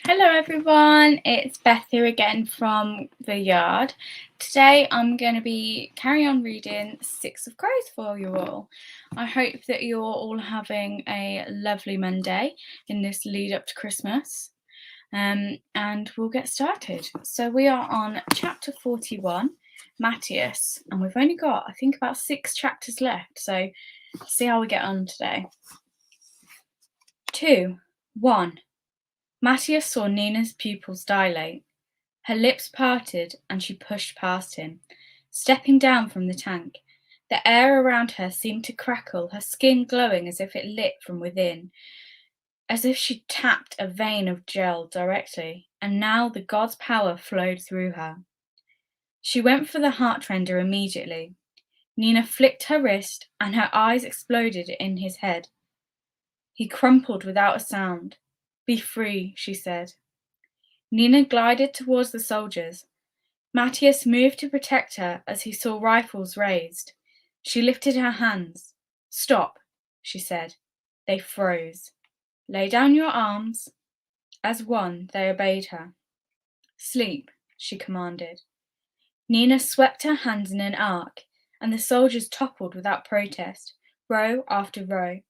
Hello everyone, it's Beth here again from the yard. Today I'm going to be carrying on reading Six of Crows for you all. I hope that you're all having a lovely Monday in this lead up to Christmas. And we'll get started. So we are on chapter 41, Matthias, and we've only got, I think, about 6 chapters left. So see how we get on today. 2. 1. Matthias saw Nina's pupils dilate. Her lips parted and she pushed past him, stepping down from the tank. The air around her seemed to crackle, her skin glowing as if it lit from within, as if she'd tapped a vein of gel directly, and now the god's power flowed through her. She went for the heart render immediately. Nina flicked her wrist and her eyes exploded in his head. He crumpled without a sound. "Be free," she said. Nina glided towards the soldiers. Matthias moved to protect her as he saw rifles raised. She lifted her hands. "Stop," she said. They froze. "Lay down your arms." As one, they obeyed her. "Sleep," she commanded. Nina swept her hands in an arc, and the soldiers toppled without protest, row after row.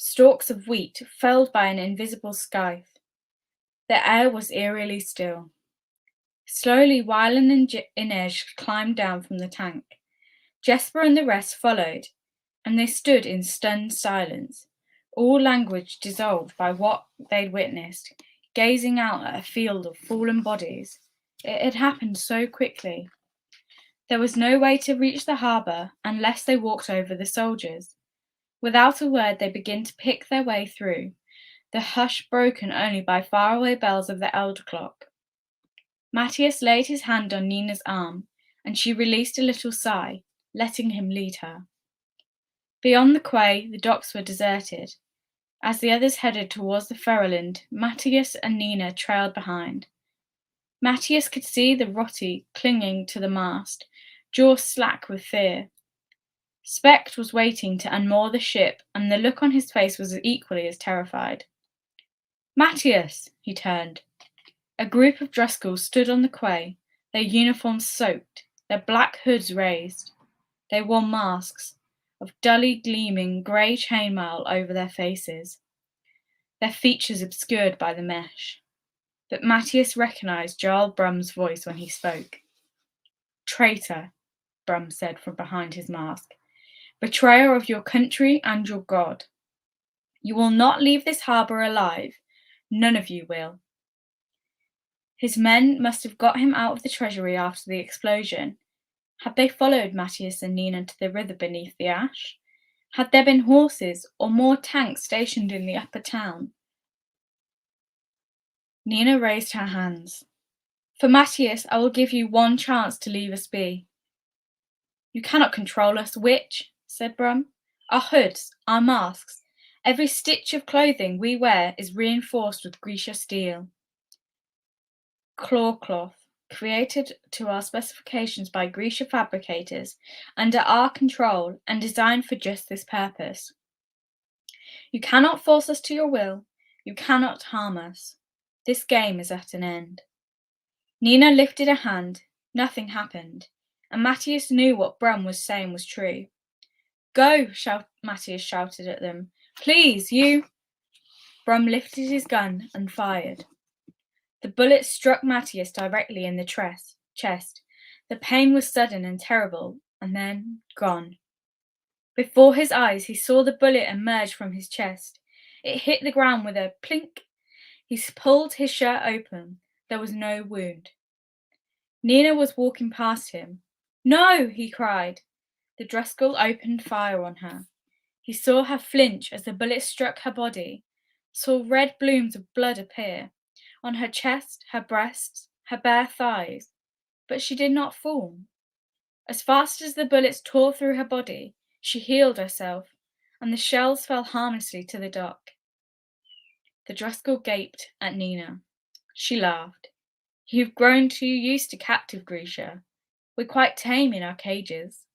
Stalks of wheat felled by an invisible scythe. The air was eerily still. Slowly Wylan and Inez climbed down from the tank. Jesper and the rest followed, and they stood in stunned silence, all language dissolved by what they'd witnessed, gazing out at a field of fallen bodies. It had happened so quickly. There was no way to reach the harbour unless they walked over the soldiers. Without a word they began to pick their way through, the hush broken only by faraway bells of the elder clock. Matthias laid his hand on Nina's arm, and she released a little sigh, letting him lead her. Beyond the quay, the docks were deserted. As the others headed towards the Ferroland, Matthias and Nina trailed behind. Matthias could see the Rotti clinging to the mast, jaw slack with fear. Specht was waiting to unmoor the ship, and the look on his face was equally as terrified. "Matthias!" He turned. A group of Driscolls stood on the quay, their uniforms soaked, their black hoods raised. They wore masks of dully gleaming grey chainmail over their faces, their features obscured by the mesh. But Matthias recognised Jarl Brum's voice when he spoke. "Traitor," Brum said from behind his mask. "Betrayer of your country and your god. You will not leave this harbour alive. None of you will." His men must have got him out of the treasury after the explosion. Had they followed Matthias and Nina to the river beneath the ash? Had there been horses or more tanks stationed in the upper town? Nina raised her hands. "For Matthias, I will give you one chance to leave us be." "You cannot control us, witch," said Brum. "Our hoods, our masks, every stitch of clothing we wear is reinforced with Grisha steel. Claw cloth, created to our specifications by Grisha fabricators, under our control, and designed for just this purpose. You cannot force us to your will. You cannot harm us. This game is at an end." Nina lifted a hand. Nothing happened, and Matthias knew what Brum was saying was true. "Go!" Matthias shouted at them. "Please, you—" Brum lifted his gun and fired. The bullet struck Matthias directly in the chest. The pain was sudden and terrible, and then gone. Before his eyes he saw the bullet emerge from his chest. It hit the ground with a plink. He pulled his shirt open. There was no wound. Nina was walking past him. "No!" he cried. The Driscoll opened fire on her. He saw her flinch as the bullet struck her body, saw red blooms of blood appear on her chest, her breasts, her bare thighs, but she did not fall. As fast as the bullets tore through her body, she healed herself, and the shells fell harmlessly to the dock. The Driscoll gaped at Nina. She laughed. "You've grown too used to captive Grisha. We're quite tame in our cages."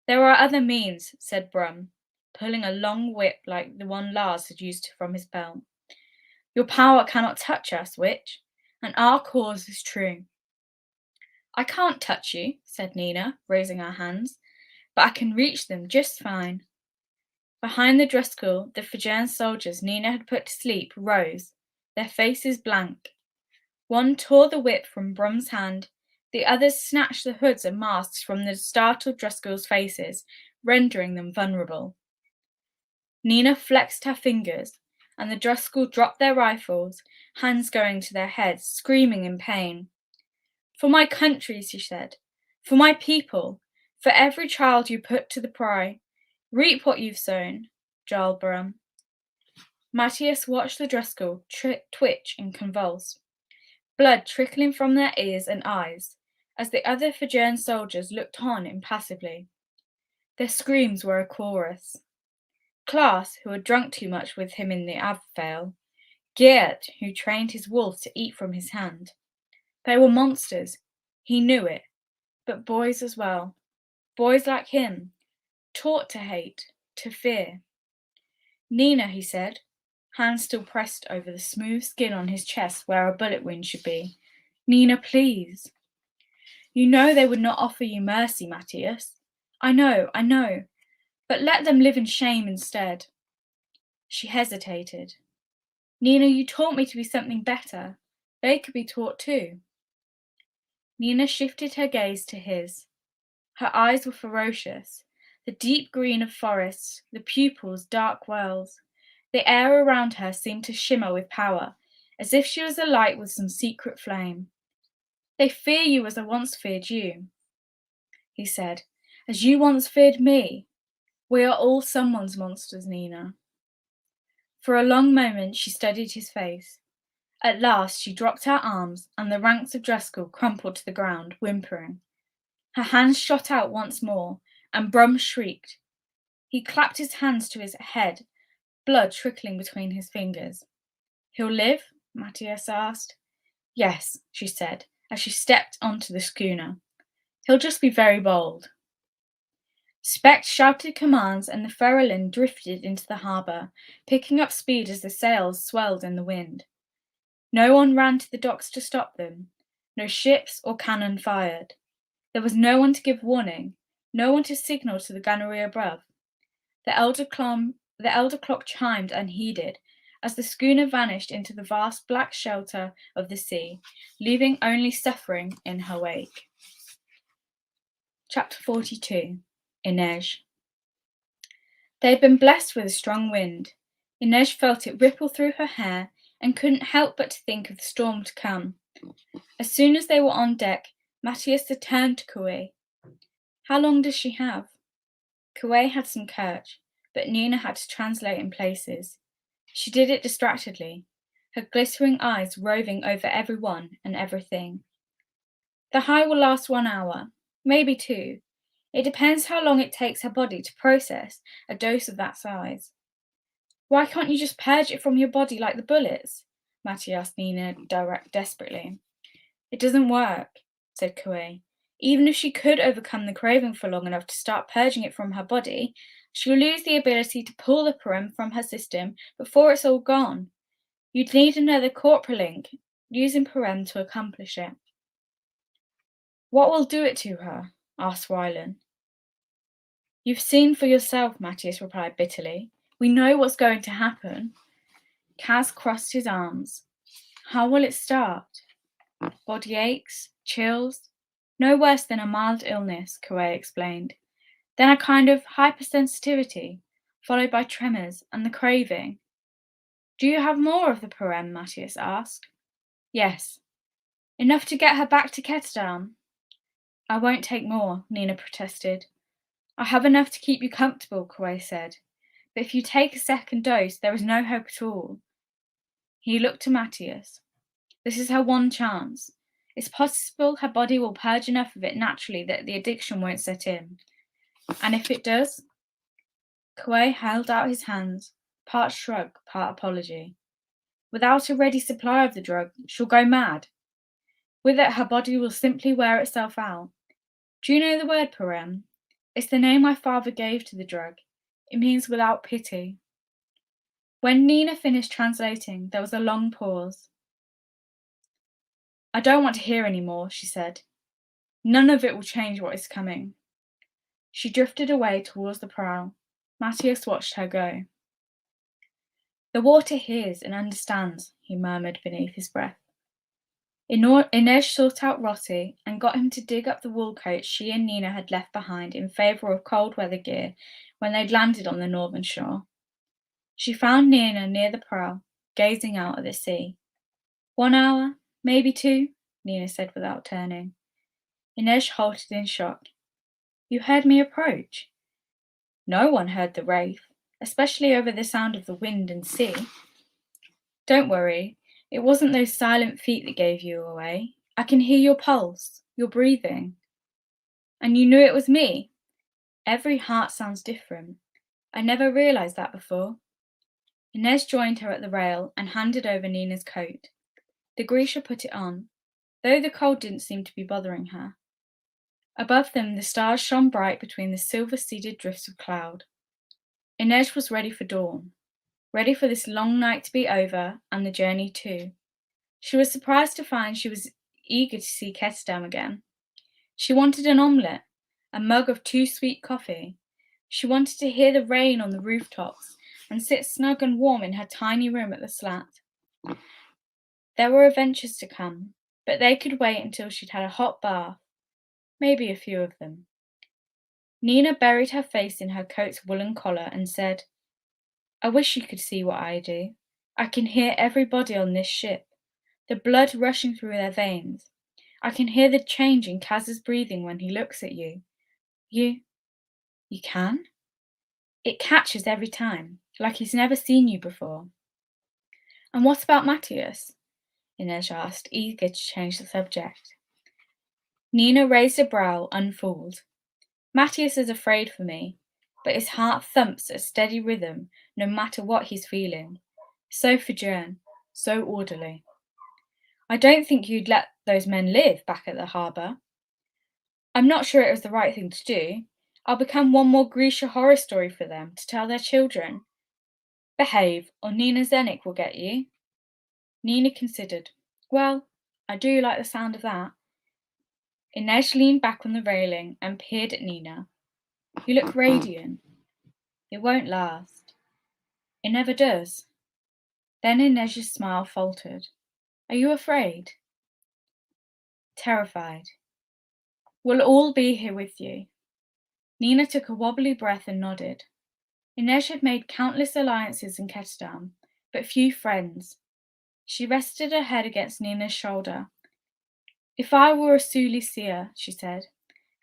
"There are other means," said Brum, pulling a long whip like the one Lars had used from his belt. Your power cannot touch us, witch, and our cause is true. I can't touch you, said Nina, raising her hands, but I can reach them just fine. Behind the Driscoll, the Fijian soldiers Nina had put to sleep rose, their faces blank. One tore the whip from Brum's hand, the others snatched the hoods and masks from the startled Driscoll's faces, rendering them vulnerable. Nina flexed her fingers, and the Driscoll dropped their rifles, hands going to their heads, screaming in pain. For my country, she said, for my people, for every child you put to the pry, reap what you've sown, Jarl Brum. Matthias watched the Driscoll twitch and convulse, blood trickling from their ears and eyes, as the other Fijian soldiers looked on impassively. Their screams were a chorus. Klaas, who had drunk too much with him in the Abvale, Geert, who trained his wolf to eat from his hand. They were monsters. He knew it. But boys as well. Boys like him, taught to hate, to fear. Nina, he said, hands still pressed over the smooth skin on his chest where a bullet wound should be. Nina, please. You know they would not offer you mercy, Matthias. I know, but let them live in shame instead. She hesitated. Nina, you taught me to be something better. They could be taught too. Nina shifted her gaze to his. Her eyes were ferocious, the deep green of forests, the pupils dark wells. The air around her seemed to shimmer with power, as if she was alight with some secret flame. They fear you as I once feared you, he said, as you once feared me. We are all someone's monsters, Nina. For a long moment she studied his face. At last she dropped her arms, and the ranks of Driscoll crumpled to the ground, whimpering. Her hands shot out once more, and Brum shrieked. He clapped his hands to his head, blood trickling between his fingers. He'll live? Matthias asked. Yes, she said, as she stepped onto the schooner. He'll just be very bold. Specht shouted commands, and the Ferrolin drifted into the harbour, picking up speed as the sails swelled in the wind. No one ran to the docks to stop them. No ships or cannon fired. There was no one to give warning, no one to signal to the gunnery above. The elder clock chimed unheeded as the schooner vanished into the vast black shelter of the sea, leaving only suffering in her wake. Chapter 42. Inej. They had been blessed with a strong wind. Inej felt it ripple through her hair and couldn't help but to think of the storm to come. As soon as they were on deck, Matthias turned to Kuei. How long does she have? Kuei had some courage, but Nina had to translate in places. She did it distractedly, her glittering eyes roving over everyone and everything. The high will last 1 hour, maybe 2. It depends how long it takes her body to process a dose of that size. Why can't you just purge it from your body like the bullets? Matty asked Nina desperately. It doesn't work, said Kuei. Even if she could overcome the craving for long enough to start purging it from her body, she'll lose the ability to pull the parem from her system before it's all gone. You'd need another corporal link, using parem to accomplish it. What will do it to her? Asked Wylan. You've seen for yourself, Matthias replied bitterly. We know what's going to happen. Kaz crossed his arms. How will it start? Body aches, chills. No worse than a mild illness, Kuei explained. Then a kind of hypersensitivity, followed by tremors and the craving. Do you have more of the parem? Matthias asked. Yes. Enough to get her back to Ketterdam? I won't take more, Nina protested. I have enough to keep you comfortable, Kuei said. But if you take a second dose, there is no hope at all. He looked to Matthias. This is her one chance. It's possible her body will purge enough of it naturally that the addiction won't set in. And if it does? Kuei held out his hands, part shrug, part apology. Without a ready supply of the drug, she'll go mad. With it, her body will simply wear itself out. Do you know the word parem? It's the name my father gave to the drug. It means without pity. When Nina finished translating, there was a long pause. "I don't want to hear any more," she said. "None of it will change what is coming." She drifted away towards the prow. Matthias watched her go. "The water hears and understands," he murmured beneath his breath. Inez sought out Rossi and got him to dig up the wool coat she and Nina had left behind in favour of cold weather gear when they'd landed on the northern shore. She found Nina near the prow, gazing out at the sea. 1 hour, maybe 2, Nina said without turning. Inez halted in shock. "You heard me approach?" "No one heard the wraith, especially over the sound of the wind and sea." "Don't worry, it wasn't those silent feet that gave you away. I can hear your pulse, your breathing." "And you knew it was me?" "Every heart sounds different. I never realized that before." Inez joined her at the rail and handed over Nina's coat. The Grisha put it on, though the cold didn't seem to be bothering her. Above them the stars shone bright between the silver-seeded drifts of cloud. Inez was ready for dawn, ready for this long night to be over and the journey too. She was surprised to find she was eager to see Kesdam again. She wanted an omelette, a mug of too sweet coffee. She wanted to hear the rain on the rooftops and sit snug and warm in her tiny room at the slat. There were adventures to come, but they could wait until she'd had a hot bath, maybe a few of them. Nina buried her face in her coat's woolen collar and said, "I wish you could see what I do. I can hear everybody on this ship, the blood rushing through their veins. I can hear the change in Kaz's breathing when he looks at you. You can? It catches every time, like he's never seen you before." "And what about Matthias?" Inez asked, eager to change the subject. Nina raised a brow, unfooled. "Matthias is afraid for me, but his heart thumps at a steady rhythm no matter what he's feeling. So Fijian, so orderly." "I don't think you'd let those men live back at the harbour." "I'm not sure it was the right thing to do. I'll become one more Grisha horror story for them to tell their children." "Behave, or Nina Zenik will get you." Nina considered. "Well, I do like the sound of that." Inez leaned back on the railing and peered at Nina. "You look radiant." "It won't last." "It never does." Then Inez's smile faltered. "Are you afraid?" "Terrified." "We'll all be here with you." Nina took a wobbly breath and nodded. Inez had made countless alliances in Kestam, but few friends. She rested her head against Nina's shoulder. "If I were a Suli seer," she said,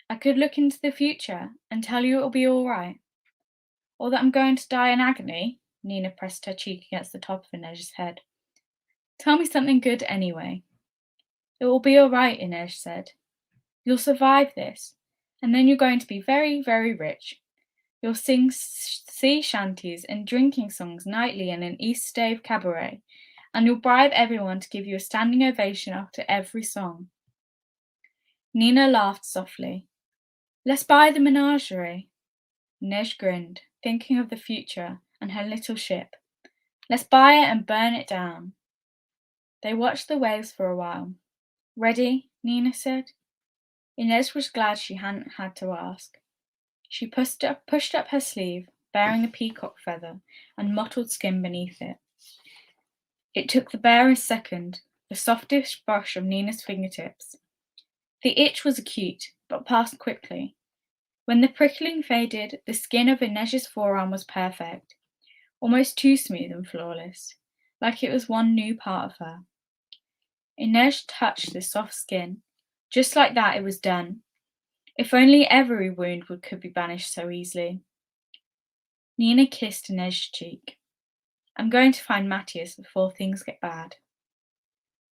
"I could look into the future and tell you it'll be all right." "Or that I'm going to die in agony?" Nina pressed her cheek against the top of Inez's head. "Tell me something good anyway." "It will be all right," Inez said. "You'll survive this, and then you're going to be very, very rich. You'll sing sea shanties and drinking songs nightly in an East Stave cabaret, and you'll bribe everyone to give you a standing ovation after every song." Nina laughed softly. "Let's buy the menagerie." Inez grinned, thinking of the future and her little ship. "Let's buy it and burn it down." They watched the waves for a while. "Ready?" Nina said. Inez was glad she hadn't had to ask. She pushed up her sleeve, bearing a peacock feather and mottled skin beneath it. It took the barest second, the softest brush of Nina's fingertips. The itch was acute, but passed quickly. When the prickling faded, the skin of Inez's forearm was perfect, almost too smooth and flawless, like it was one new part of her. Inez touched the soft skin. Just like that it was done. If only every wound could be banished so easily. Nina kissed Inez's cheek. "I'm going to find Matthias before things get bad."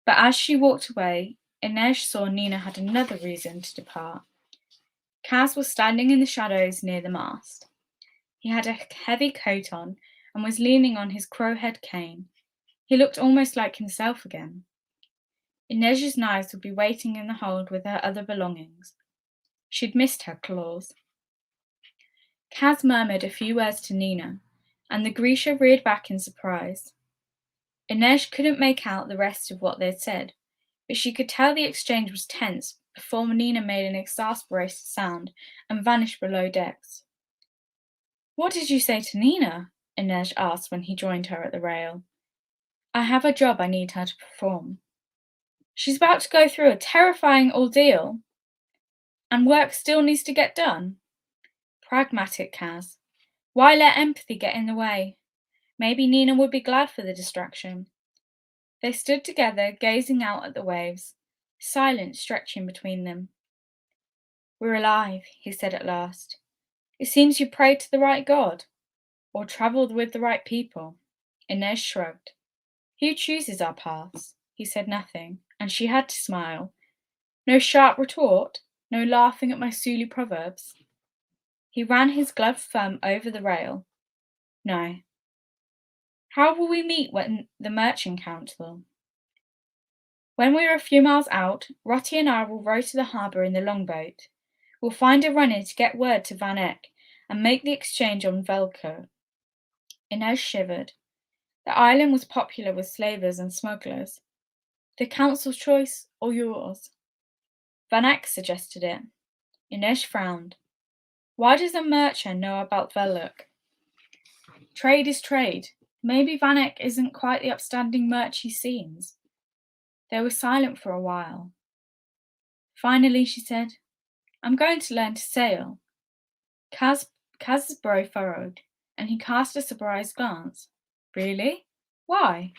But as she walked away, Inez saw Nina had another reason to depart. Kaz was standing in the shadows near the mast. He had a heavy coat on and was leaning on his crowhead cane. He looked almost like himself again. Inez's knives would be waiting in the hold with her other belongings. She'd missed her claws. Kaz murmured a few words to Nina, and the Grisha reared back in surprise. Inez couldn't make out the rest of what they'd said, but she could tell the exchange was tense before Nina made an exasperated sound and vanished below decks. "What did you say to Nina?" Inez asked when he joined her at the rail. "I have a job I need her to perform." "She's about to go through a terrifying ordeal, and work still needs to get done." Pragmatic, Kaz. Why let empathy get in the way? Maybe Nina would be glad for the distraction. They stood together, gazing out at the waves, silence stretching between them. "We're alive," he said at last. "It seems you prayed to the right God, or travelled with the right people." Inez shrugged. "Who chooses our paths?" He said nothing, and she had to smile. No sharp retort, no laughing at my Sulu proverbs. He ran his gloved thumb over the rail. "No." "How will we meet when the Merchant Council?" "When we're a few miles out, Rotty and I will row to the harbour in the longboat. We'll find a run-in to get word to Van Eck and make the exchange on Velko." Inez shivered. The island was popular with slavers and smugglers. The council's choice or yours? Van Eck suggested it. Inez frowned. Why does a merchant know about Veluk? Trade is trade. Maybe Van Eck isn't quite the upstanding merch he seems. They were silent for a while. Finally she said, "I'm going to learn to sail." Kaz's brow furrowed, and he cast a surprised glance. "Really? Why?"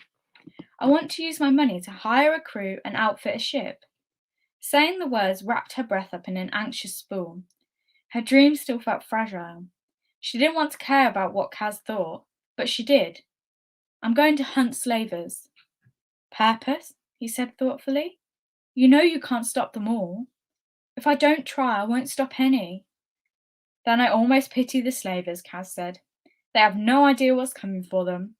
"I want to use my money to hire a crew and outfit a ship." Saying the words wrapped her breath up in an anxious spool. Her dream still felt fragile. She didn't want to care about what Kaz thought, but she did. "I'm going to hunt slavers." "Purpose?" he said thoughtfully. "You know you can't stop them all." "If I don't try, I won't stop any." "Then I almost pity the slavers," Kaz said. "They have no idea what's coming for them."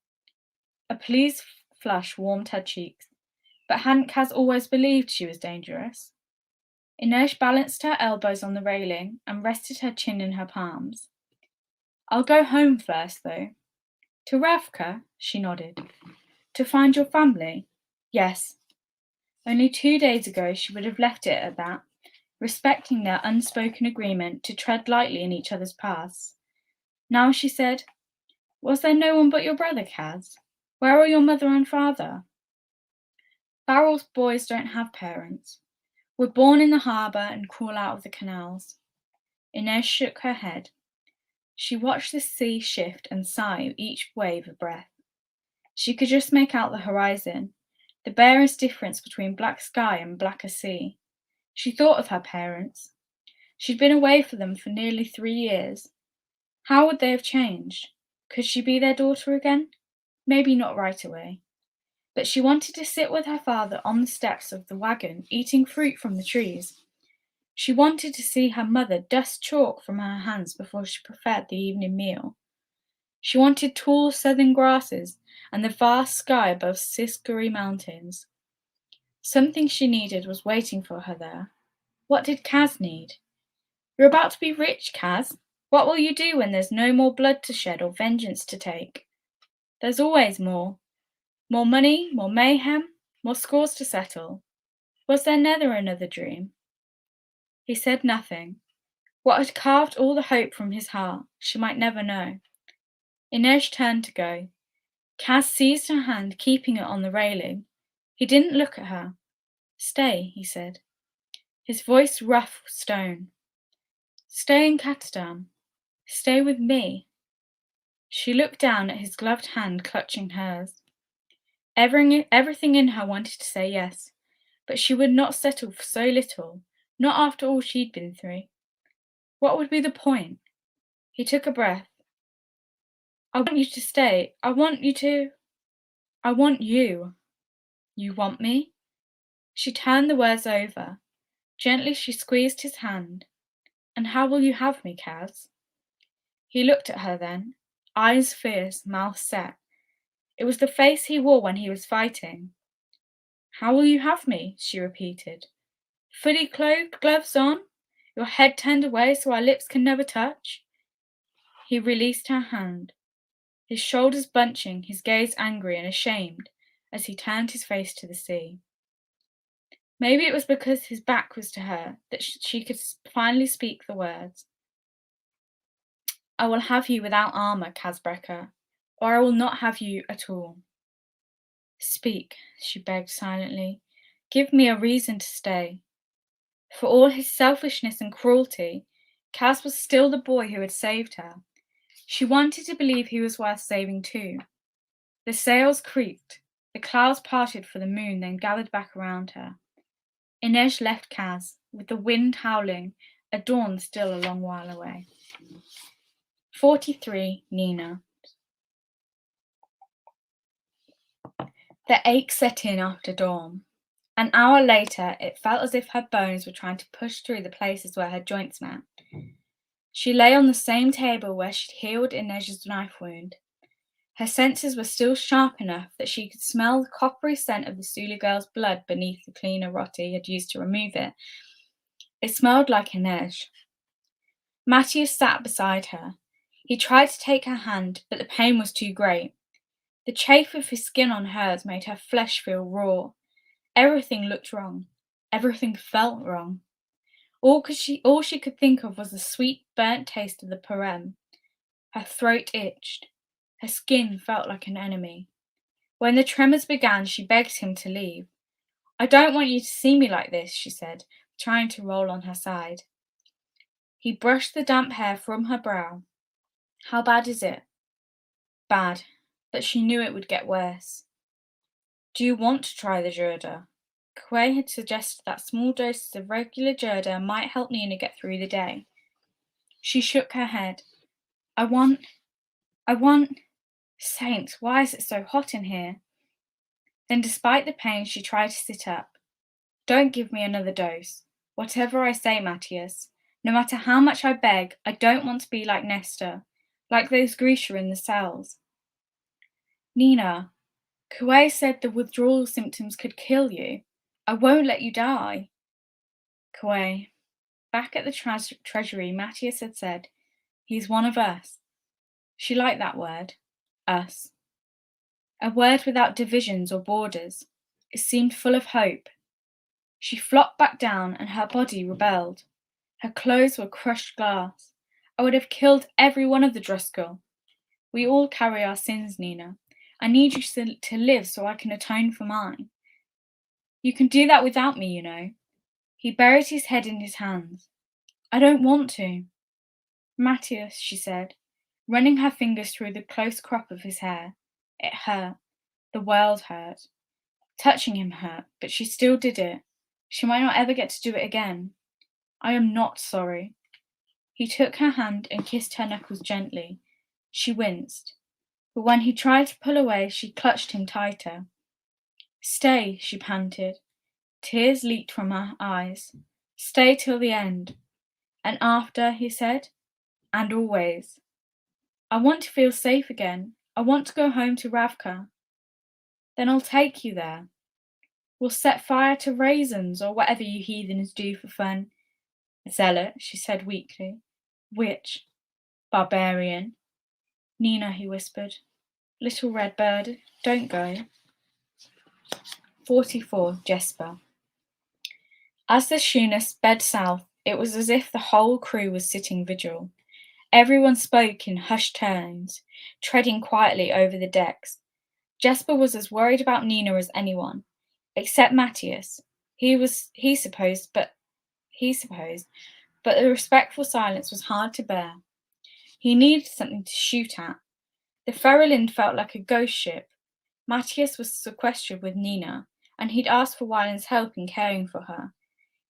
A pleased flush warmed her cheeks. But hadn't Kaz always believed she was dangerous? Inez balanced her elbows on the railing and rested her chin in her palms. "I'll go home first, though." "To Ravka?" She nodded. "To find your family?" "Yes." Only 2 days ago she would have left it at that, respecting their unspoken agreement to tread lightly in each other's paths. Now she said, "Was there no one but your brother, Kaz? Where are your mother and father?" "Barrel's boys don't have parents. We're born in the harbour and crawl out of the canals." Inez shook her head. She watched the sea shift and sigh each wave a breath. She could just make out the horizon, the barest difference between black sky and blacker sea. She thought of her parents. She'd been away from them for nearly 3 years. How would they have changed? Could she be their daughter again? Maybe not right away. But she wanted to sit with her father on the steps of the wagon, eating fruit from the trees. She wanted to see her mother dust chalk from her hands before she prepared the evening meal. She wanted tall southern grasses and the vast sky above Siskary mountains. Something she needed was waiting for her there. What did Kaz need? "You're about to be rich, Kaz. What will you do when there's no more blood to shed or vengeance to take?" "There's always more. More money, more mayhem, more scores to settle. Was there never another dream?" He said nothing. What had carved all the hope from his heart, she might never know. Inez turned to go. Kaz seized her hand, keeping it on the railing. He didn't look at her. "Stay," he said. His voice rough stone. "Stay in Katsdam. Stay with me." She looked down at his gloved hand clutching hers. Everything in her wanted to say yes, but she would not settle for so little, not after all she'd been through. What would be the point? He took a breath. "I want you to stay. I want you. You want me?" She turned the words over. Gently she squeezed his hand. "And how will you have me, Kaz?" He looked at her then, eyes fierce, mouth set. It was the face he wore when he was fighting. "How will you have me?" she repeated. "Fully clothed, gloves on? Your head turned away so our lips can never touch?" He released her hand. his shoulders bunching, his gaze angry and ashamed as he turned his face to the sea. Maybe it was because his back was to her that she could finally speak the words. I will have you without armour, Kazbrekker, or I will not have you at all. Speak, she begged silently. Give me a reason to stay. For all his selfishness and cruelty, Kaz was still the boy who had saved her. She wanted to believe he was worth saving too. The sails creaked, the clouds parted for the moon, then gathered back around her. Inej left Kaz, with the wind howling, a dawn still a long while away. 43. Nina. The ache set in after dawn. An hour later, it felt as if her bones were trying to push through the places where her joints met. She lay on the same table where she'd healed Inej's knife wound. Her senses were still sharp enough that she could smell the coppery scent of the Sulu girl's blood beneath the cleaner Rotti had used to remove it. It smelled like Inej. Matthias sat beside her. He tried to take her hand, but the pain was too great. The chafe of his skin on hers made her flesh feel raw. Everything looked wrong. Everything felt wrong. All she could think of was the sweet, burnt taste of the parem. Her throat itched. Her skin felt like an enemy. When the tremors began, she begged him to leave. I don't want you to see me like this, she said, trying to roll on her side. He brushed the damp hair from her brow. How bad is it? Bad, but she knew it would get worse. Do you want to try the Jurda? Quay had suggested that small doses of regular Jurda might help Nina get through the day. She shook her head. I want... Saints, why is it so hot in here? Then, despite the pain, she tried to sit up. Don't give me another dose. Whatever I say, Matthias, no matter how much I beg, I don't want to be like Nestor, like those Grisha in the cells. Nina, Quay said the withdrawal symptoms could kill you. I won't let you die. Quay. Back at the treasury, Matthias had said, he's one of us. She liked that word, us. A word without divisions or borders. It seemed full of hope. She flopped back down and her body rebelled. Her clothes were crushed glass. I would have killed every one of the Driscoll. We all carry our sins, Nina. I need you to live so I can atone for mine. You can do that without me, you know. He buried his head in his hands. I don't want to. Matthias, she said, running her fingers through the close crop of his hair. It hurt. The world hurt. Touching him hurt, but she still did it. She might not ever get to do it again. I am not sorry. He took her hand and kissed her knuckles gently. She winced. But when he tried to pull away, she clutched him tighter. Stay, she panted. Tears leaked from her eyes. Stay till the end. And after, he said, and always. I want to feel safe again. I want to go home to Ravka. Then I'll take you there. We'll set fire to raisins or whatever you heathens do for fun. Zealot, she said weakly. Witch. Barbarian. Nina, he whispered. Little red bird, don't go. 44. Jesper. As the schooner sped south, it was as if the whole crew was sitting vigil. Everyone spoke in hushed tones, treading quietly over the decks. Jesper was as worried about Nina as anyone, except Matthias. He supposed, but the respectful silence was hard to bear. He needed something to shoot at. The Ferrolind felt like a ghost ship. Matthias was sequestered with Nina, and he'd asked for Wyland's help in caring for her.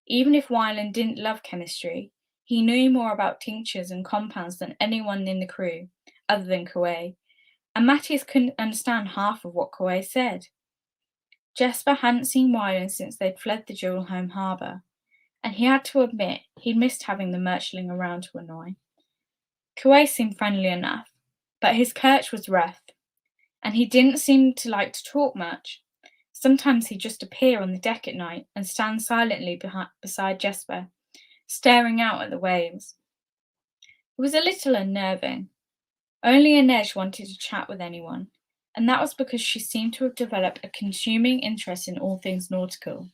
Even if Wyland didn't love chemistry, he knew more about tinctures and compounds than anyone in the crew, other than Quay, and Matthias couldn't understand half of what Quay said. Jesper hadn't seen Wyland since they'd fled the duel home harbour, and he had to admit he'd missed having the Merchling around to annoy. Quay seemed friendly enough, but his Kirch was rough, and he didn't seem to like to talk much. Sometimes he'd just appear on the deck at night and stand silently beside Jesper, staring out at the waves. It was a little unnerving. Only Inej wanted to chat with anyone, and that was because she seemed to have developed a consuming interest in all things nautical.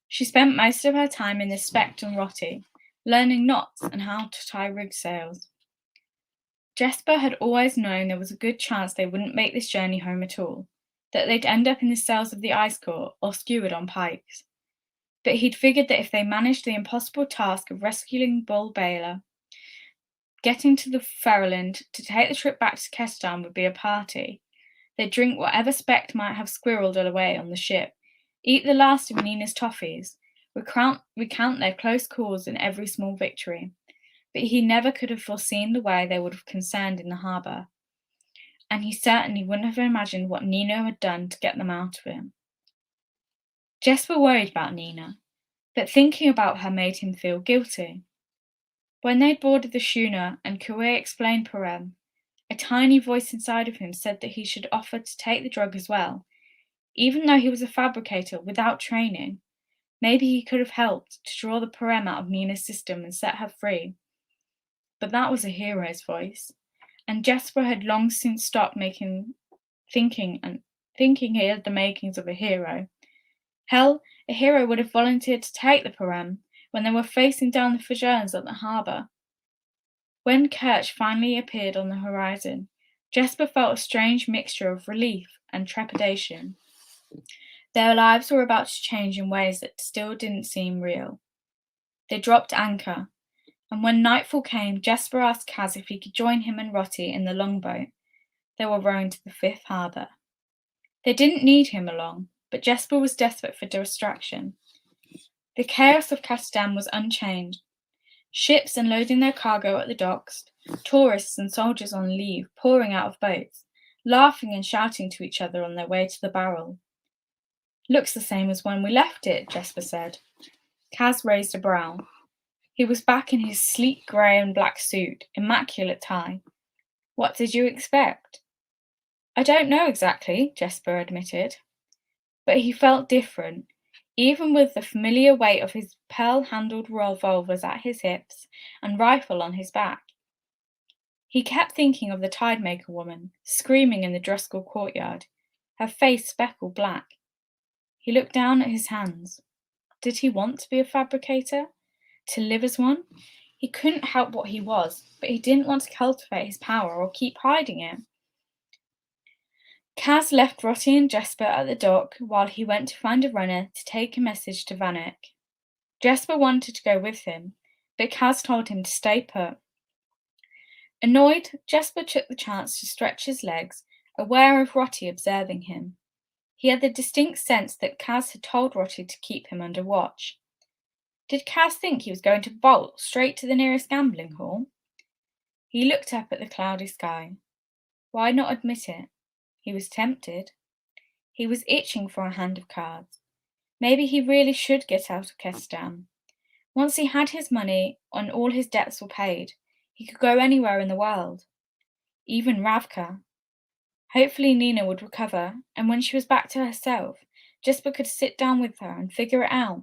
She spent most of her time in the Specht and Rotti, learning knots and how to tie rig sails. Jesper had always known there was a good chance they wouldn't make this journey home at all, that they'd end up in the sails of the ice court or skewered on pikes. But he'd figured that if they managed the impossible task of rescuing Bull Baylor, getting to the Ferroland to take the trip back to Kestan would be a party. They'd drink whatever Specht might have squirreled away on the ship, eat the last of Nina's toffees, recount their close calls and every small victory. But he never could have foreseen the way they would have concerned in the harbour, and he certainly wouldn't have imagined what Nina had done to get them out of him. Jesper worried about Nina, but thinking about her made him feel guilty. When they'd boarded the schooner and Coué explained Perem, a tiny voice inside of him said that he should offer to take the drug as well. Even though he was a fabricator without training, maybe he could have helped to draw the Perem out of Nina's system and set her free. But that was a hero's voice, and Jesper had long since stopped thinking he had the makings of a hero. Hell, a hero would have volunteered to take the Perem when they were facing down the Fijerns at the harbour. When Kerch finally appeared on the horizon, Jesper felt a strange mixture of relief and trepidation. Their lives were about to change in ways that still didn't seem real. They dropped anchor, and when nightfall came, Jesper asked Kaz if he could join him and Rotti in the longboat. They were rowing to the fifth harbour. They didn't need him along, but Jesper was desperate for distraction. The chaos of Kastan was unchanged. Ships unloading their cargo at the docks, tourists and soldiers on leave pouring out of boats, laughing and shouting to each other on their way to the barrel. Looks the same as when we left it, Jesper said. Kaz raised a brow. He was back in his sleek grey and black suit, immaculate tie. What did you expect? I don't know exactly, Jesper admitted. But he felt different, even with the familiar weight of his pearl-handled revolvers at his hips and rifle on his back. He kept thinking of the Tidemaker woman, screaming in the Driscoll courtyard, her face speckled black. He looked down at his hands. Did he want to be a fabricator? To live as one? He couldn't help what he was, but he didn't want to cultivate his power or keep hiding it. Kaz left Rotti and Jesper at the dock while he went to find a runner to take a message to Vanek. Jesper wanted to go with him, but Kaz told him to stay put. Annoyed, Jesper took the chance to stretch his legs, aware of Rotti observing him. He had the distinct sense that Kaz had told Rotti to keep him under watch. Did Kaz think he was going to bolt straight to the nearest gambling hall? He looked up at the cloudy sky. Why not admit it? He was tempted. He was itching for a hand of cards. Maybe he really should get out of Kestan. Once he had his money and all his debts were paid, he could go anywhere in the world. Even Ravka. Hopefully Nina would recover, and when she was back to herself, Jesper could sit down with her and figure it out.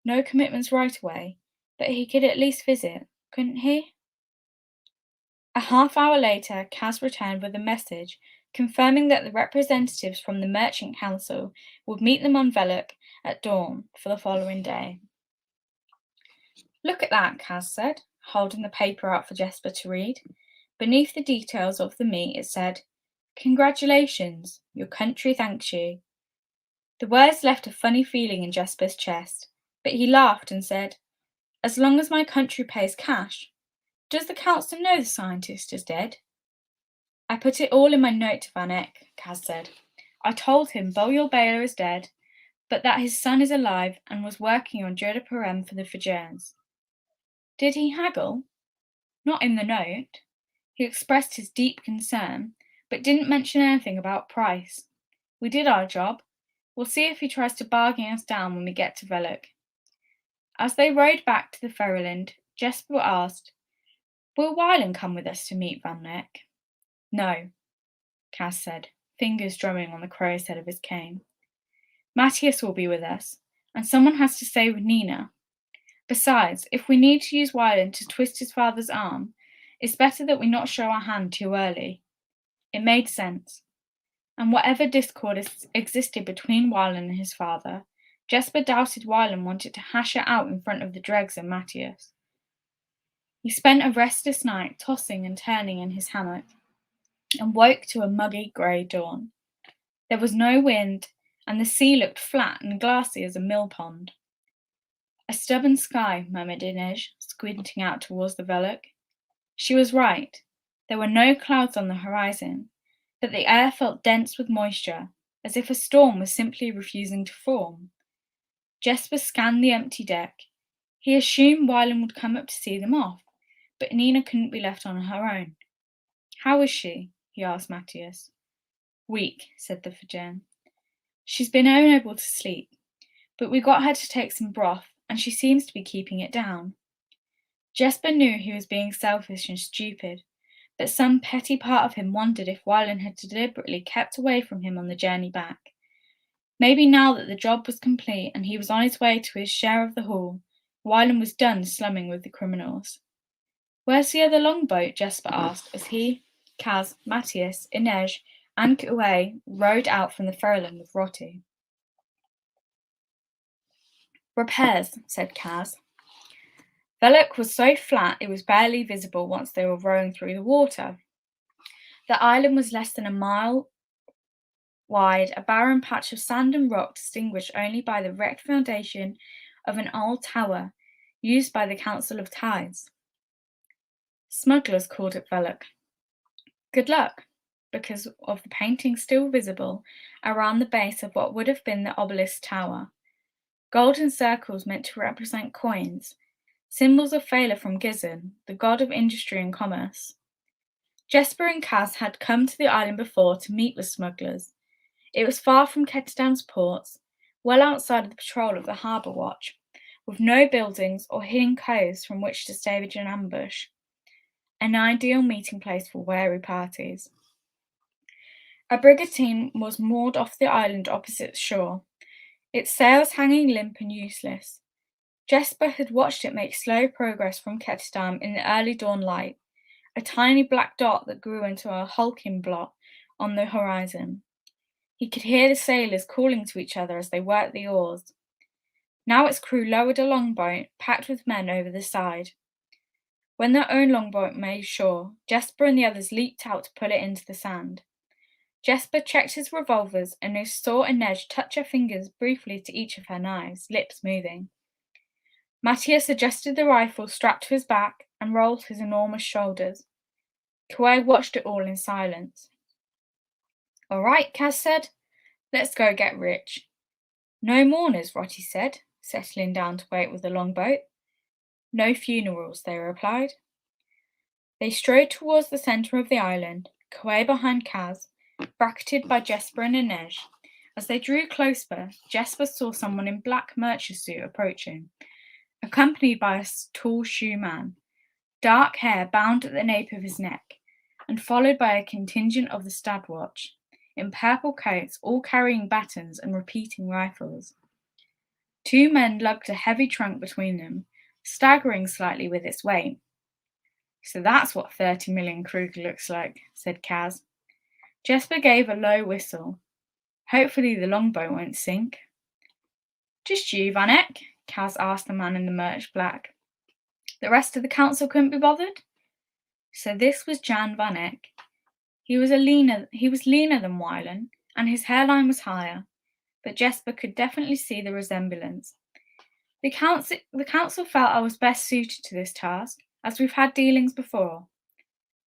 No commitments right away, but he could at least visit, couldn't he? A half-hour later, Kaz returned with a message confirming that the representatives from the Merchant Council would meet them on Veluk at dawn for the following day. Look at that, Kaz said, holding the paper out for Jesper to read. Beneath the details of the meet, it said, "Congratulations, your country thanks you." The words left a funny feeling in Jesper's chest, but he laughed and said, "As long as my country pays cash. Does the council know the scientist is dead?" "I put it all in my note to Vanek," Kaz said. "I told him Boyle Baylor is dead, but that his son is alive and was working on Joda Perem for the Fijerns." "Did he haggle?" "Not in the note. He expressed his deep concern, but didn't mention anything about price. We did our job. We'll see if he tries to bargain us down when we get to Veluk." As they rowed back to the Ferryland, Jesper asked, "Will Wyland come with us to meet Vanek?" "No," Kaz said, fingers drumming on the crow's head of his cane. "Matthias will be with us, and someone has to stay with Nina. Besides, if we need to use Wyland to twist his father's arm, It's better that we not show our hand too early. It made sense. And whatever discord existed between Wylan and his father, Jesper doubted Wylan wanted to hash it out in front of the dregs and Matthias. He spent a restless night tossing and turning in his hammock, and woke to a muggy grey dawn. There was no wind, and the sea looked flat and glassy as a mill pond. A stubborn sky, murmured Inez, squinting out towards the Veluk. She was right. There were no clouds on the horizon, but the air felt dense with moisture, as if a storm was simply refusing to form. Jesper scanned the empty deck. He assumed Wylan would come up to see them off, but Nina couldn't be left on her own. How is she? He asked Matthias. Weak, said the Fijian. She's been unable to sleep, but we got her to take some broth, and she seems to be keeping it down. Jesper knew he was being selfish and stupid, but some petty part of him wondered if Wylan had deliberately kept away from him on the journey back. Maybe now that the job was complete and he was on his way to his share of the haul, Wylan was done slumming with the criminals. Where's the other longboat? Jesper asked as he, Kaz, Matthias, Inej, and Kuei rowed out from the Ferryland with Rotti. Repairs, said Kaz. Veluk was so flat it was barely visible once they were rowing through the water. The island was less than a mile wide, a barren patch of sand and rock distinguished only by the wrecked foundation of an old tower used by the Council of Tides. Smugglers called it Veluk. Good luck, because of the painting still visible around the base of what would have been the obelisk tower. Golden circles meant to represent coins, symbols of Fela from Gizon, the god of industry and commerce. Jesper and Kaz had come to the island before to meet with smugglers. It was far from Ketterdam's ports, well outside of the patrol of the harbour watch, with no buildings or hidden coves from which to stage an ambush. An ideal meeting place for wary parties. A brigantine was moored off the island opposite the shore, its sails hanging limp and useless. Jesper had watched it make slow progress from Ketterdam in the early dawn light, a tiny black dot that grew into a hulking blot on the horizon. He could hear the sailors calling to each other as they worked the oars. Now its crew lowered a longboat, packed with men, over the side. When their own longboat made shore, Jesper and the others leaped out to pull it into the sand. Jesper checked his revolvers and saw Inej touch her fingers briefly to each of her knives, lips moving. Matthias adjusted the rifle strapped to his back and rolled his enormous shoulders. Kuei watched it all in silence. All right, Kaz said. Let's go get rich. No mourners, Rotti said, settling down to wait with the longboat. No funerals, they replied. They strode towards the centre of the island, Kuei behind Kaz, bracketed by Jesper and Inej. As they drew closer, Jesper saw someone in black merchant suit approaching, accompanied by a tall shoe man, dark hair bound at the nape of his neck, and followed by a contingent of the stab watch, in purple coats, all carrying batons and repeating rifles. Two men lugged a heavy trunk between them, staggering slightly with its weight. So that's what 30 million Krug looks like, said Kaz. Jesper gave a low whistle. Hopefully the longboat won't sink. Just you, Van Eck? Kaz asked the man in the merch black. The rest of the council couldn't be bothered? So this was Jan Van Eck. He was leaner than Wylan, and his hairline was higher, but Jesper could definitely see the resemblance. The council felt I was best suited to this task, as we've had dealings before.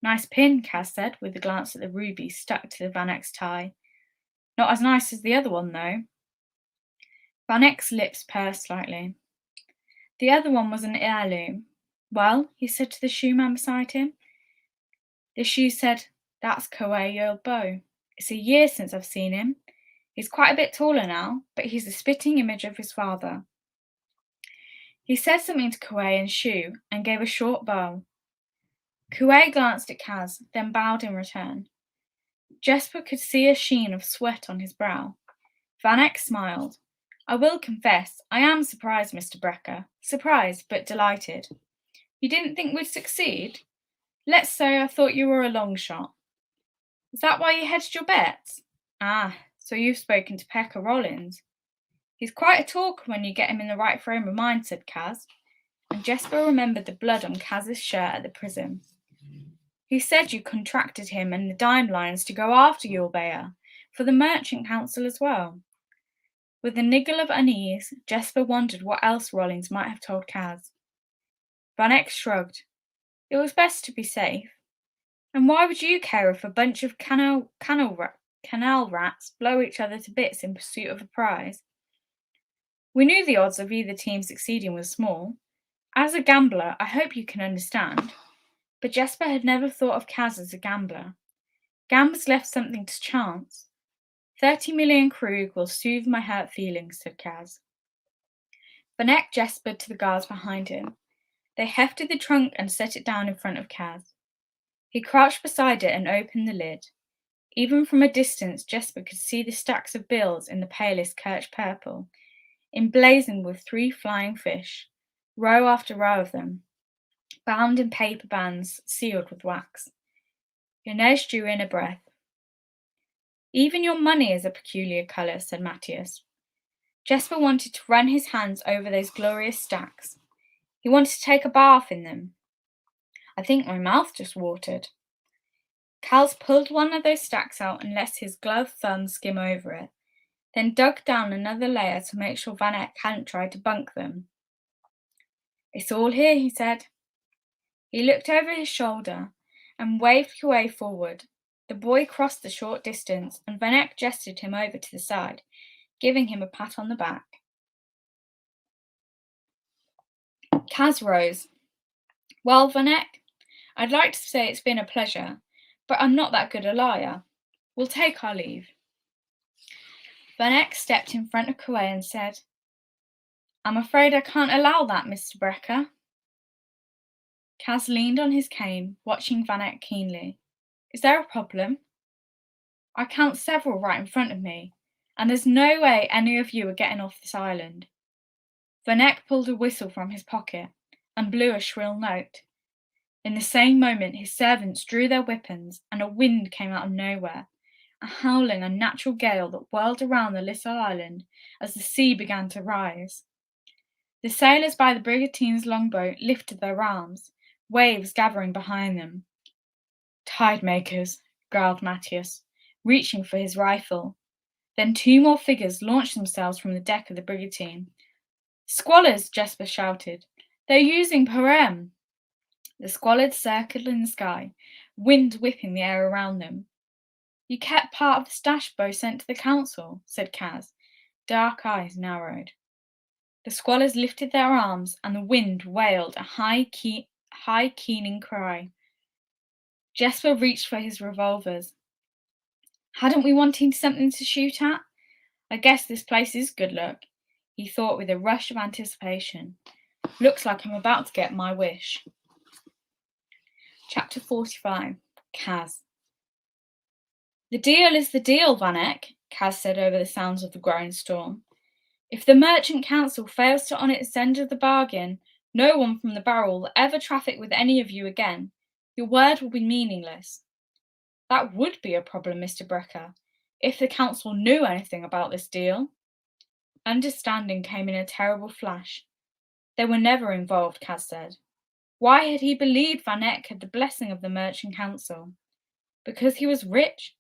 Nice pin, Kaz said, with a glance at the ruby stuck to Van Eck's tie. Not as nice as the other one, though. Van Eck's lips pursed slightly. The other one was an heirloom. Well, he said to the shoeman beside him. The shoe said, That's Kuei, your beau. It's a year since I've seen him. He's quite a bit taller now, but he's the spitting image of his father. He said something to Kuei and Shu and gave a short bow. Kuei glanced at Kaz, then bowed in return. Jesper could see a sheen of sweat on his brow. Van Eck smiled. I will confess, I am surprised, Mr. Brecker. Surprised, but delighted. You didn't think we'd succeed? Let's say I thought you were a long shot. Is that why you hedged your bets? Ah, so you've spoken to Pecker Rollins. He's quite a talker when you get him in the right frame of mind, said Kaz, and Jesper remembered the blood on Kaz's shirt at the prison. He said you contracted him and the dime lines to go after your Bayer, for the Merchant Council as well. With a niggle of unease, Jesper wondered what else Rollins might have told Kaz. Van Eck shrugged. It was best to be safe. And why would you care if a bunch of canal rats blow each other to bits in pursuit of a prize? We knew the odds of either team succeeding was small. As a gambler, I hope you can understand. But Jesper had never thought of Kaz as a gambler. Gambler's left something to chance. 30 million Krug will soothe my hurt feelings, said Kaz. Van Eck gestured to the guards behind him. They hefted the trunk and set it down in front of Kaz. He crouched beside it and opened the lid. Even from a distance, Jesper could see the stacks of bills in the palest kirch purple, emblazoned with 3 flying fish, row after row of them, bound in paper bands sealed with wax. Inez drew in a breath. Even your money is a peculiar colour, said Matthias. Jesper wanted to run his hands over those glorious stacks. He wanted to take a bath in them. I think my mouth just watered. Kaz pulled one of those stacks out and let his gloved thumb skim over it, then dug down another layer to make sure Van Eck hadn't tried to bunk them. It's all here, he said. He looked over his shoulder and waved Kuei forward. The boy crossed the short distance, and Van Eck gestured him over to the side, giving him a pat on the back. Kaz rose. Well, Van Eck, I'd like to say it's been a pleasure, but I'm not that good a liar. We'll take our leave. Van Eck stepped in front of Kuei and said, I'm afraid I can't allow that, Mr. Brecker. Kaz leaned on his cane, watching Van Eck keenly. Is there a problem? I count several right in front of me, and there's no way any of you are getting off this island. Van Eck pulled a whistle from his pocket and blew a shrill note. In the same moment, his servants drew their weapons, and a wind came out of nowhere, a howling, unnatural gale that whirled around the little island as the sea began to rise. The sailors by the brigantine's longboat lifted their arms, waves gathering behind them. Tide makers, growled Matthias, reaching for his rifle. Then 2 more figures launched themselves from the deck of the brigantine. Squalors, Jesper shouted. They're using Parem. The squalors circled in the sky, wind whipping the air around them. You kept part of the stash bow sent to the council, said Kaz. Dark eyes narrowed. The squalors lifted their arms, and the wind wailed a high keening cry. Jesper reached for his revolvers. Hadn't we wanted something to shoot at? I guess this place is good luck, he thought with a rush of anticipation. Looks like I'm about to get my wish. Chapter 45. Kaz. The deal is the deal, Van Eck, Kaz said over the sounds of the growing storm. If the Merchant Council fails to honour its end of the bargain, no one from the barrel will ever traffic with any of you again. Your word will be meaningless. That would be a problem, Mr. Brecker, if the council knew anything about this deal. Understanding came in a terrible flash. They were never involved, Kaz said. Why had he believed Van Eck had the blessing of the Merchant Council? Because he was rich?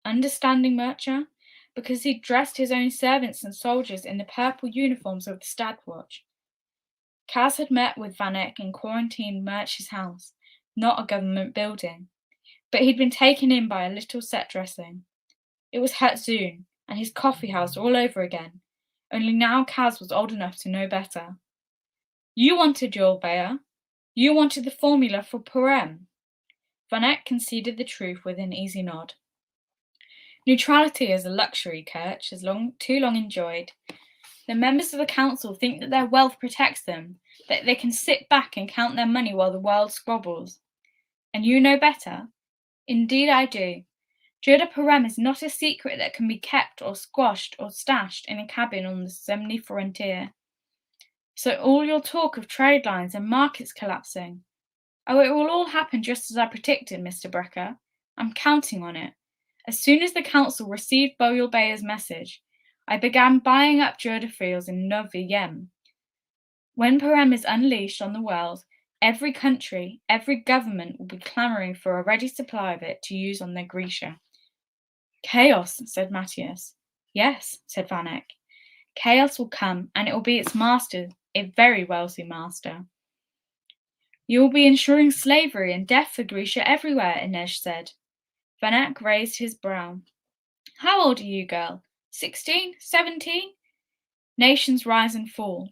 Understanding merchant? Because he dressed his own servants and soldiers in the purple uniforms of the Stadwatch. Kaz had met with Van Eck in Quarantine Merch's house, not a government building, but he'd been taken in by a little set dressing. It was Herzoon and his coffee house all over again, only now Kaz was old enough to know better. You wanted your Bayer. You wanted the formula for Parem. Van Eck conceded the truth with an easy nod. Neutrality is a luxury, Kirch, too long enjoyed. The members of the council think that their wealth protects them, that they can sit back and count their money while the world squabbles. And you know better? Indeed I do. Judah Parem is not a secret that can be kept or squashed or stashed in a cabin on the Zemni frontier. So all your talk of trade lines and markets collapsing, Oh, it will all happen just as I predicted, Mr. Brecker. I'm counting on it. As soon as the council received Bouillabaisse' message, I began buying up Jurdafiels in Noviyem. When Perem is unleashed on the world, every country, every government will be clamouring for a ready supply of it to use on their Grisha. Chaos, said Matthias. Yes, said Van Eyck. Chaos will come, and it will be its master, a very wealthy master. You will be ensuring slavery and death for Grisha everywhere, Inej said. Van Eyck raised his brow. How old are you, girl? 16? 17? Nations rise and fall.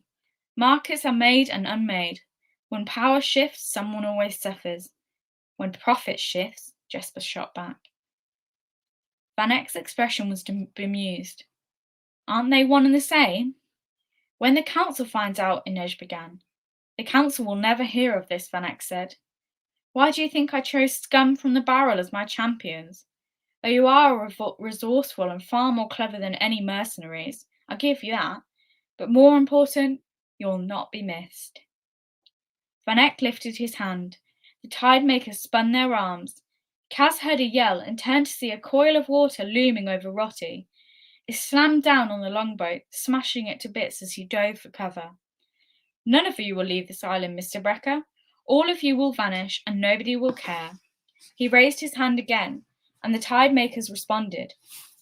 Markets are made and unmade. When power shifts, someone always suffers. When profit shifts, Jesper shot back. Van Eyck's expression was bemused. Aren't they one and the same? When the council finds out, Inej began. The council will never hear of this, Van Eyck said. Why do you think I chose scum from the barrel as my champions? Though you are resourceful and far more clever than any mercenaries, I'll give you that. But more important, you'll not be missed. Van Eyck lifted his hand. The tide makers spun their arms. Kaz heard a yell and turned to see a coil of water looming over Rotti. It slammed down on the longboat, smashing it to bits as he dove for cover. None of you will leave this island, Mr. Brecker. All of you will vanish, and nobody will care. He raised his hand again, and the tide makers responded.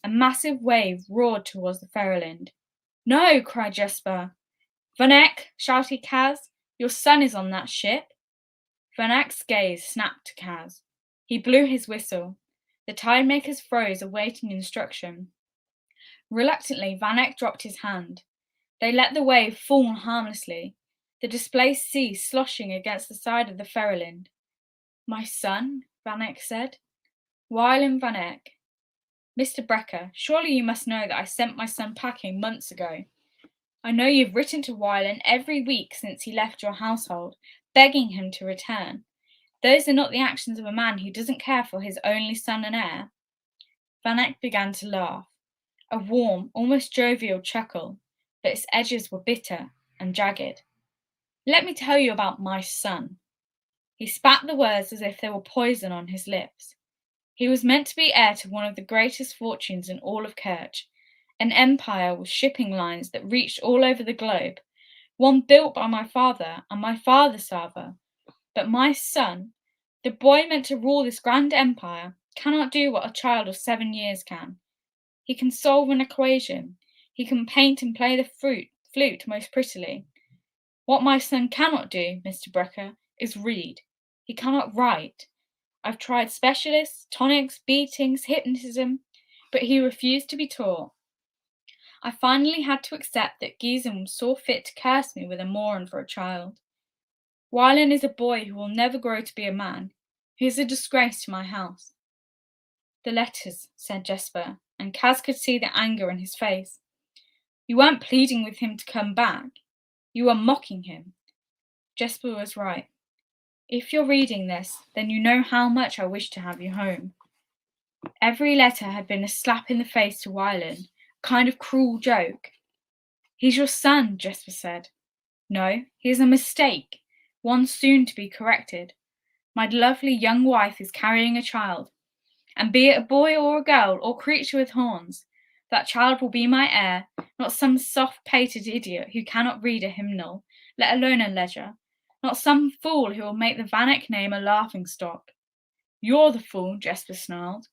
A massive wave roared towards the Ferroland. No, cried Jesper. Van Eyck, shouted Kaz, your son is on that ship. Van Eyck's gaze snapped to Kaz. He blew his whistle. The tide makers froze, awaiting instruction. Reluctantly, Van Eyck dropped his hand. They let the wave fall harmlessly, the displaced sea sloshing against the side of the Ferroland. My son, Van Eyck said. Wylan Van Eyck. Mr. Brecker, surely you must know that I sent my son packing months ago. I know you've written to Wylan every week since he left your household, begging him to return. Those are not the actions of a man who doesn't care for his only son and heir. Van Eyck began to laugh, a warm, almost jovial chuckle, but its edges were bitter and jagged. Let me tell you about my son. He spat the words as if they were poison on his lips. He was meant to be heir to one of the greatest fortunes in all of Kerch, an empire with shipping lines that reached all over the globe, one built by my father and my father's father. But my son, the boy meant to rule this grand empire, cannot do what a child of 7 years can. He can solve an equation. He can paint and play the flute most prettily. What my son cannot do, Mr. Brecker, is read. He cannot write. I've tried specialists, tonics, beatings, hypnotism, but he refused to be taught. I finally had to accept that Gieson saw fit to curse me with a moron for a child. Wylan is a boy who will never grow to be a man. He is a disgrace to my house. The letters, said Jesper, and Kaz could see the anger in his face. You weren't pleading with him to come back. You were mocking him. Jesper was right. If you're reading this, then you know how much I wish to have you home. Every letter had been a slap in the face to Wylan, a kind of cruel joke. He's your son, Jesper said. No, he is a mistake, one soon to be corrected. My lovely young wife is carrying a child, and be it a boy or a girl or creature with horns, that child will be my heir, not some soft-pated idiot who cannot read a hymnal, let alone a ledger, not some fool who will make the Van Eyck name a laughing-stock. You're the fool, Jesper snarled.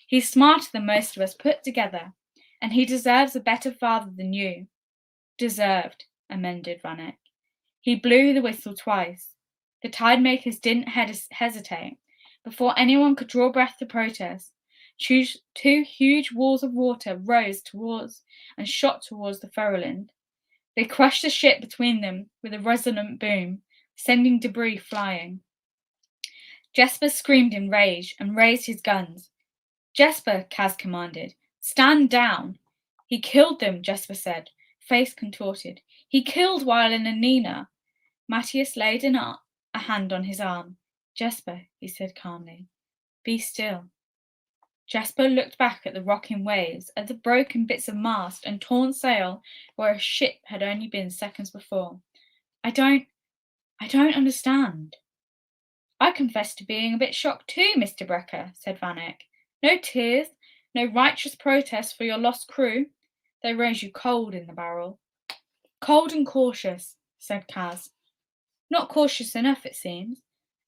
He's smarter than most of us put together, and he deserves a better father than you. Deserved, amended Van Eyck. He blew the whistle twice. The tide makers didn't hesitate. Before anyone could draw breath to protest, two huge walls of water rose towards and shot towards the Ferroland. They crushed the ship between them with a resonant boom, sending debris flying. Jesper screamed in rage and raised his guns. Jesper, Kaz commanded, stand down. He killed them, Jesper said, face contorted. He killed Wylan and Nina. Matthias laid a hand on his arm. Jesper, he said calmly, be still. Jesper looked back at the rocking waves, at the broken bits of mast and torn sail where a ship had only been seconds before. I don't understand. I confess to being a bit shocked too, Mr. Brecker, said Van Eyck. No tears, no righteous protest for your lost crew. They raise you cold in the barrel. Cold and cautious, said Kaz. Not cautious enough, it seems.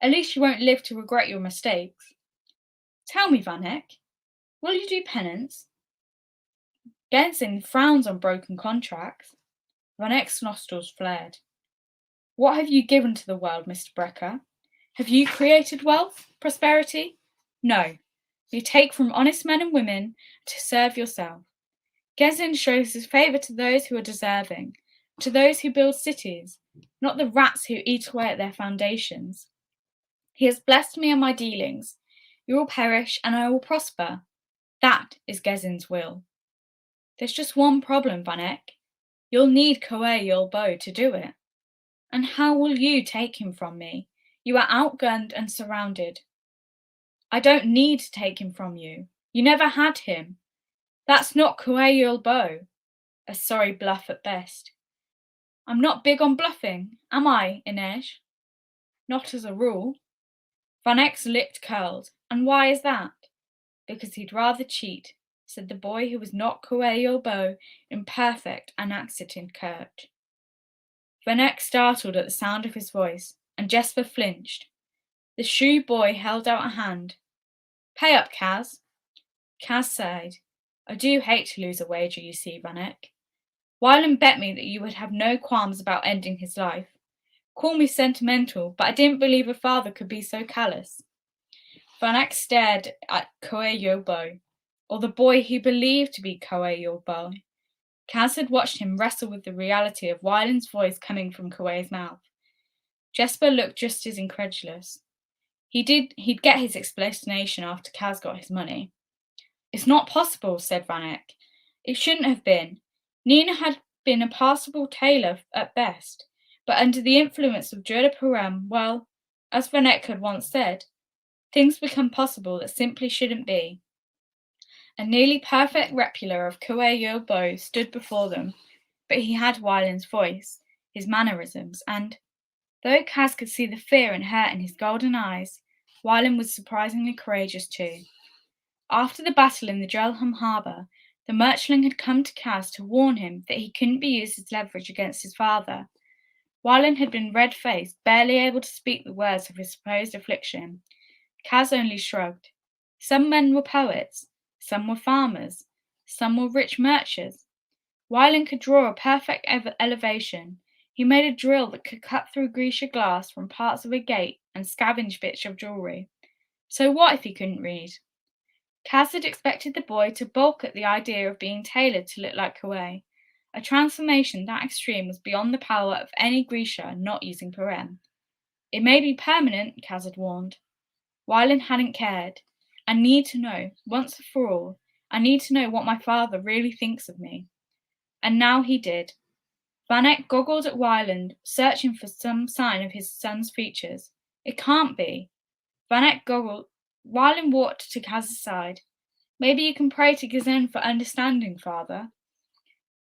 At least you won't live to regret your mistakes. Tell me, Van Eyck, will you do penance? Genzin frowns on broken contracts. Van Eyck's nostrils flared. What have you given to the world, Mr. Brecker? Have you created wealth, prosperity? No. You take from honest men and women to serve yourself. Genzin shows his favour to those who are deserving, to those who build cities, not the rats who eat away at their foundations. He has blessed me and my dealings. You will perish and I will prosper. That is Gezin's will. There's just one problem, Van Eyck. You'll need Koe Yulbo to do it. And how will you take him from me? You are outgunned and surrounded. I don't need to take him from you. You never had him. That's not Koe Yulbo. A sorry bluff at best. I'm not big on bluffing, am I, Inej? Not as a rule. Van Eyck's lip curled. And why is that? Because he'd rather cheat, said the boy who was not Koe Yulbo in perfect and accented courage. Van Eyck startled at the sound of his voice, and Jesper flinched. The shoe boy held out a hand. Pay up, Kaz. Kaz sighed. I do hate to lose a wager, you see, Van Eyck. Wyland bet me that you would have no qualms about ending his life. Call me sentimental, but I didn't believe a father could be so callous. Van Eyck stared at Koe Yulbo, or the boy he believed to be Koe Yulbo. Kaz had watched him wrestle with the reality of Wyland's voice coming from Koe's mouth. Jesper looked just as incredulous. He'd get his explanation after Kaz got his money. It's not possible, said Van Eyck. It shouldn't have been. Nina had been a passable tailor at best, but under the influence of Jura Parem, well, as Van Eyck had once said, things become possible that simply shouldn't be. A nearly perfect replica of Koe Yulbo stood before them, but he had Wyland's voice, his mannerisms, and, though Kaz could see the fear and hurt in his golden eyes, Wyland was surprisingly courageous too. After the battle in the Drelham harbour, the merchantling had come to Kaz to warn him that he couldn't be used as leverage against his father. Wyland had been red-faced, barely able to speak the words of his supposed affliction. Kaz only shrugged. Some men were poets, some were farmers, some were rich merchants. Wyland could draw a perfect elevation. He made a drill that could cut through Grisha glass from parts of a gate and scavenge bits of jewellery. So what if he couldn't read? Kaz had expected the boy to balk at the idea of being tailored to look like Koe. A transformation that extreme was beyond the power of any Grisha not using Parem. It may be permanent, Kaz had warned. Wyland hadn't cared. I need to know, once and for all, I need to know what my father really thinks of me. And now he did. Van Eyck goggled at Wyland, searching for some sign of his son's features. It can't be. Van Eyck goggled. Wyland walked to Kaz's side. Maybe you can pray to Gizem for understanding, father.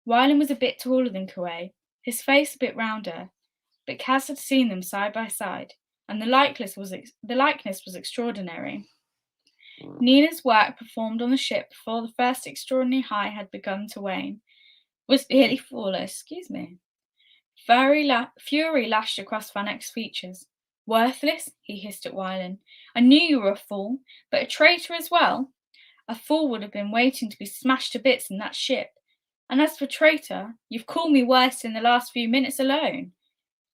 Wyland was a bit taller than Koe, his face a bit rounder, but Kaz had seen them side by side, and the likeness was extraordinary. Nina's work performed on the ship before the first extraordinary high had begun to wane was nearly flawless. Fury lashed across Van Eyck's features. Worthless, he hissed at Wyland. I knew you were a fool, but a traitor as well. A fool would have been waiting to be smashed to bits in that ship. And as for traitor, you've called me worse in the last few minutes alone.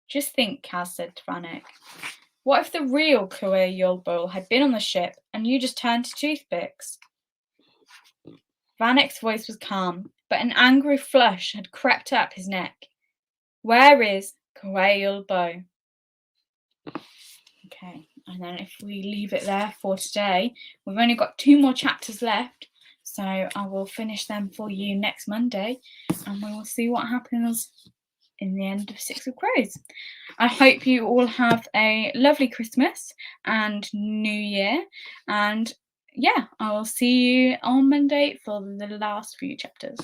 Just think, Kaz said to Van Eyck. What if the real Koe Yulbo had been on the ship and you just turned to toothpicks? Van Eyck's voice was calm, but an angry flush had crept up his neck. Where is Koe Yulbo? Okay, and then if we leave it there for today, we've only got 2 more chapters left, so I will finish them for you next Monday, and we will see what happens in the end of Six of Crows. I hope you all have a lovely Christmas and New Year, and yeah, I will see you on Monday for the last few chapters.